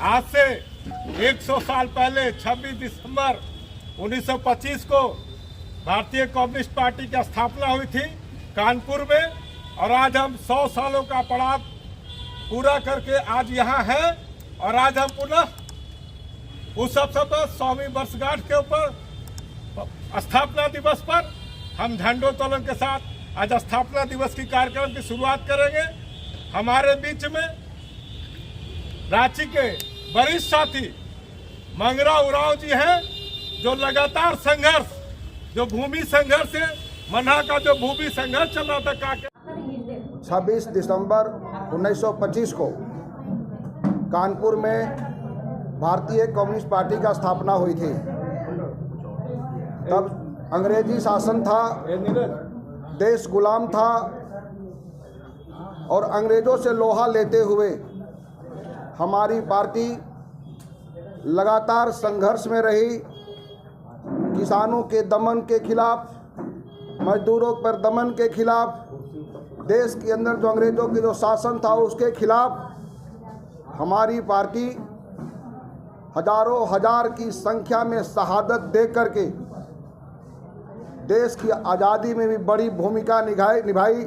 आज से 100 साल पहले 26 दिसंबर 1925 को भारतीय कम्युनिस्ट पार्टी की स्थापना हुई थी कानपुर में, और आज हम 100 सालों का पड़ाव पूरा करके आज यहाँ है। और आज हम पुनः उस अवसर पर 100वीं वर्षगांठ के ऊपर स्थापना दिवस पर हम झंडोत्तोलन के साथ आज स्थापना दिवस की कार्यक्रम की शुरुआत करेंगे। हमारे बीच में रांची के वरिष्ठ साथी मंगरा उरांव जी हैं, जो लगातार संघर्ष, जो भूमि संघर्ष है, मन्हा का जो भूमि संघर्ष चल रहा था काके 26 दिसंबर 1925 को कानपुर में भारतीय कम्युनिस्ट पार्टी का स्थापना हुई थी। तब अंग्रेजी शासन था, देश गुलाम था और अंग्रेजों से लोहा लेते हुए हमारी पार्टी लगातार संघर्ष में रही। किसानों के दमन के खिलाफ, मजदूरों पर दमन के खिलाफ, देश के अंदर जो अंग्रेजों के जो शासन था उसके खिलाफ हमारी पार्टी हजारों हजार की संख्या में शहादत दे करके देश की आज़ादी में भी बड़ी भूमिका निभाई।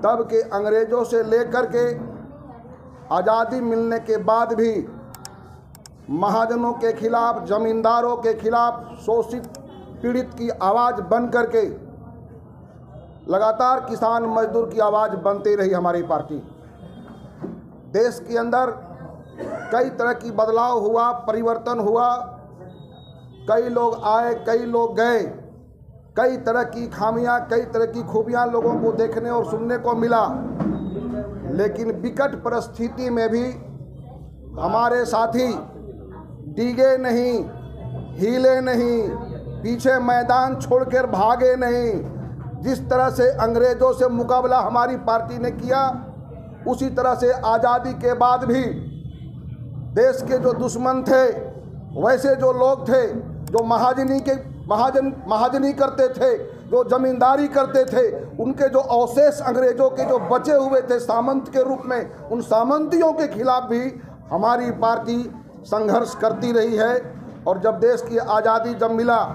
तब के अंग्रेजों से लेकर के आज़ादी मिलने के बाद भी महाजनों के खिलाफ, जमींदारों के खिलाफ, शोषित पीड़ित की आवाज़ बन करके लगातार किसान मजदूर की आवाज़ बनती रही हमारी पार्टी। देश के अंदर कई तरह की बदलाव हुआ, परिवर्तन हुआ, कई लोग आए, कई लोग गए, कई तरह की खामियां, कई तरह की खूबियां लोगों को देखने और सुनने को मिला। लेकिन विकट परिस्थिति में भी हमारे साथी डिगे नहीं, हिले नहीं, पीछे मैदान छोड़कर भागे नहीं। जिस तरह से अंग्रेजों से मुकाबला हमारी पार्टी ने किया, उसी तरह से आज़ादी के बाद भी देश के जो दुश्मन थे, वैसे जो लोग थे जो महाजनी करते थे, जो जमींदारी करते थे, उनके जो अवशेष अंग्रेजों के जो बचे हुए थे सामंत के रूप में, उन सामंतियों के खिलाफ भी हमारी पार्टी संघर्ष करती रही है। और जब देश की आज़ादी जब मिला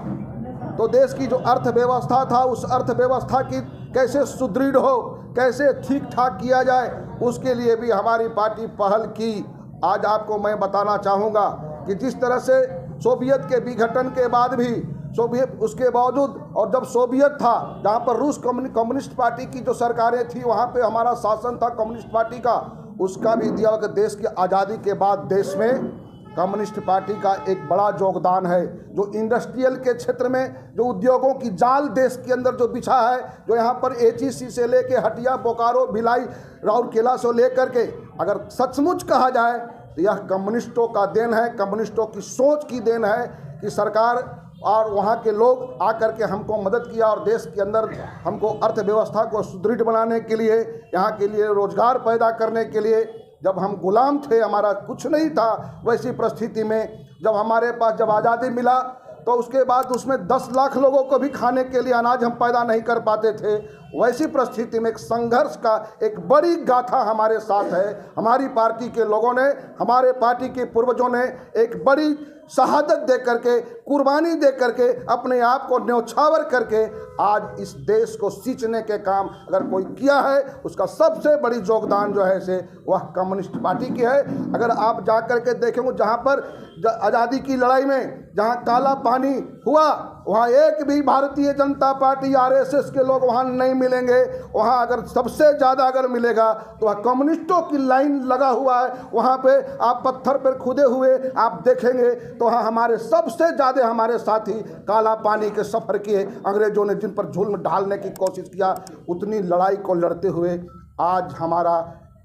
तो देश की जो अर्थव्यवस्था था, उस अर्थव्यवस्था की कैसे सुदृढ़ हो, कैसे ठीक ठाक किया जाए, उसके लिए भी हमारी पार्टी पहल की। आज आपको मैं बताना चाहूँगा कि जिस तरह से सोवियत के विघटन के बाद भी, सोवियत उसके बावजूद, और जब सोवियत था जहाँ पर रूस कम्युनिस्ट पार्टी की जो सरकारें थी, वहाँ पे हमारा शासन था कम्युनिस्ट पार्टी का, उसका भी दिया कि देश की आज़ादी के बाद देश में कम्युनिस्ट पार्टी का एक बड़ा योगदान है। जो इंडस्ट्रियल के क्षेत्र में जो उद्योगों की जाल देश के अंदर जो बिछा है, जो यहाँ पर एचईसी से लेके हटिया, बोकारो, भिलाई, राउरकेला से लेकर के, अगर सचमुच कहा जाए तो यह कम्युनिस्टों का देन है, कम्युनिस्टों की सोच की देन है कि सरकार और वहाँ के लोग आकर के हमको मदद किया और देश के अंदर हमको अर्थव्यवस्था को सुदृढ़ बनाने के लिए, यहाँ के लिए रोजगार पैदा करने के लिए। जब हम गुलाम थे, हमारा कुछ नहीं था, वैसी परिस्थिति में जब हमारे पास जब आज़ादी मिला तो उसके बाद उसमें 10 लाख लोगों को भी खाने के लिए अनाज हम पैदा नहीं कर पाते थे। वैसी परिस्थिति में एक संघर्ष का एक बड़ी गाथा हमारे साथ है। हमारी पार्टी के लोगों ने, हमारे पार्टी के पूर्वजों ने एक बड़ी शहादत दे करके, कुर्बानी दे करके, अपने आप को न्यौछावर करके आज इस देश को सींचने के काम अगर कोई किया है, उसका सबसे बड़ी योगदान जो है से वह कम्युनिस्ट पार्टी की है। अगर आप जा कर के देखेंगे, जहाँ पर आज़ादी की लड़ाई में जहाँ काला पानी हुआ, वहाँ एक भी भारतीय जनता पार्टी, आरएसएस के लोग वहाँ नहीं मिलेंगे। वहाँ अगर सबसे ज़्यादा अगर मिलेगा तो वह कम्युनिस्टों की लाइन लगा हुआ है। वहाँ पे आप पत्थर पर खुदे हुए आप देखेंगे तो वहाँ हमारे सबसे ज़्यादा हमारे साथी काला पानी के सफ़र किए, अंग्रेजों ने जिन पर जुल्म ढालने की कोशिश किया, उतनी लड़ाई को लड़ते हुए आज हमारा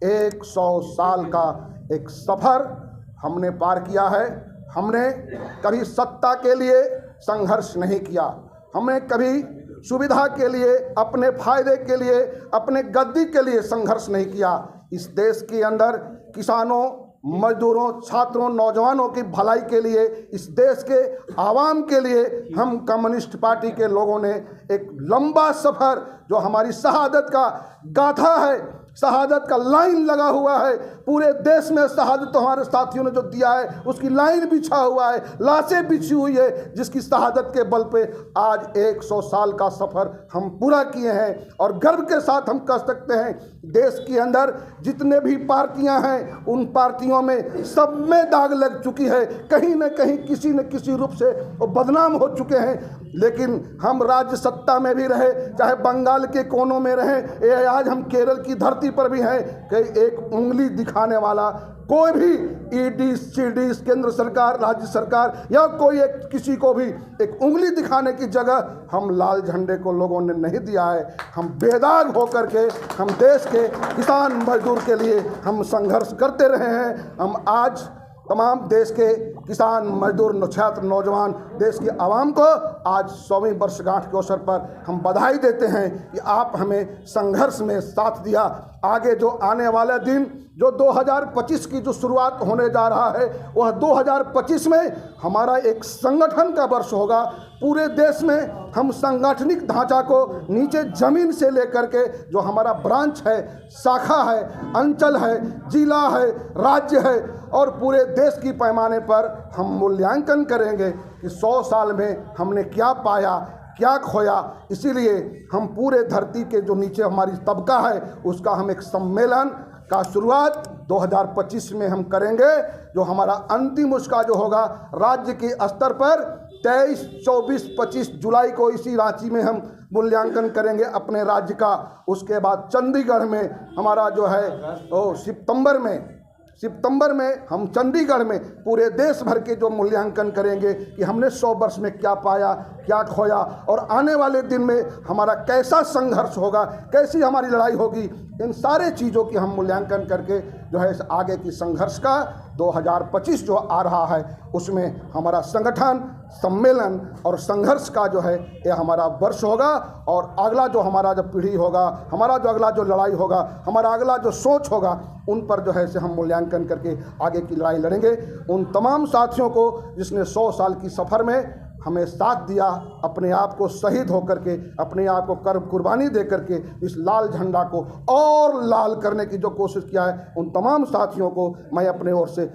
100 साल का एक सफ़र हमने पार किया है। हमने कभी सत्ता के लिए संघर्ष नहीं किया, हमने कभी सुविधा के लिए, अपने फायदे के लिए, अपने गद्दी के लिए संघर्ष नहीं किया। इस देश के अंदर किसानों, मजदूरों, छात्रों, नौजवानों की भलाई के लिए, इस देश के आवाम के लिए हम कम्युनिस्ट पार्टी के लोगों ने एक लंबा सफ़र, जो हमारी शहादत का गाथा है, शहादत का लाइन लगा हुआ है। पूरे देश में शहादत हमारे साथियों ने जो दिया है उसकी लाइन बिछा हुआ है, लाशें बिछी हुई है, जिसकी शहादत के बल पे आज 100 साल का सफ़र हम पूरा किए हैं। और गर्व के साथ हम कह सकते हैं देश के अंदर जितने भी पार्टियां हैं उन पार्टियों में सब में दाग लग चुकी है, कहीं न कहीं किसी न किसी रूप से वो बदनाम हो चुके हैं। लेकिन हम राज्य सत्ता में भी रहे, चाहे बंगाल के कोनों में रहे, ये आज हम केरल की धरती पर भी हैं कि एक उंगली दिखाने वाला कोई भी ईडी सीडी केंद्र सरकार राज्य सरकार या कोई एक किसी को भी एक उंगली दिखाने की जगह हम लाल झंडे को लोगों ने नहीं दिया है। हम बेदाग होकर के हम देश के किसान मजदूर के लिए हम संघर्ष करते रहे हैं। हम आज तमाम देश के किसान मजदूर छात्र नौजवान देश की आवाम को आज 100वीं वर्षगांठ के अवसर पर हम बधाई देते हैं कि आप हमें संघर्ष में साथ दिया। आगे जो आने वाला दिन जो 2025 की जो शुरुआत होने जा रहा है वह 2025 में हमारा एक संगठन का वर्ष होगा। पूरे देश में हम सांगठनिक ढांचा को नीचे जमीन से लेकर के जो हमारा ब्रांच है, शाखा है, अंचल है, जिला है, राज्य है और पूरे देश की पैमाने पर हम मूल्यांकन करेंगे कि 100 साल में हमने क्या पाया, क्या खोया। इसीलिए हम पूरे धरती के जो नीचे हमारी तबका है उसका हम एक सम्मेलन का शुरुआत 2025 में हम करेंगे। जो हमारा अंतिम उसका जो होगा राज्य के स्तर पर 23, 24, 25 जुलाई को इसी रांची में हम मूल्यांकन करेंगे अपने राज्य का। उसके बाद चंडीगढ़ में हमारा जो है सितंबर में हम चंडीगढ़ में पूरे देश भर के जो मूल्यांकन करेंगे कि हमने 100 वर्ष में क्या पाया, क्या खोया और आने वाले दिन में हमारा कैसा संघर्ष होगा, कैसी हमारी लड़ाई होगी। इन सारे चीज़ों की हम मूल्यांकन करके जो है आगे की संघर्ष का 2025 जो आ रहा है उसमें हमारा संगठन सम्मेलन और संघर्ष का जो है ये हमारा वर्ष होगा। और अगला जो हमारा जो पीढ़ी होगा, हमारा जो अगला जो लड़ाई होगा, हमारा अगला जो सोच होगा, उन पर जो है से हम मूल्यांकन करके आगे की लड़ाई लड़ेंगे। उन तमाम साथियों को जिसने 100 साल की सफ़र में हमें साथ दिया, अपने आप को शहीद होकर के अपने आप को कुर्बानी दे करके इस लाल झंडा को और लाल करने की जो कोशिश किया है, उन तमाम साथियों को मैं अपने ओर से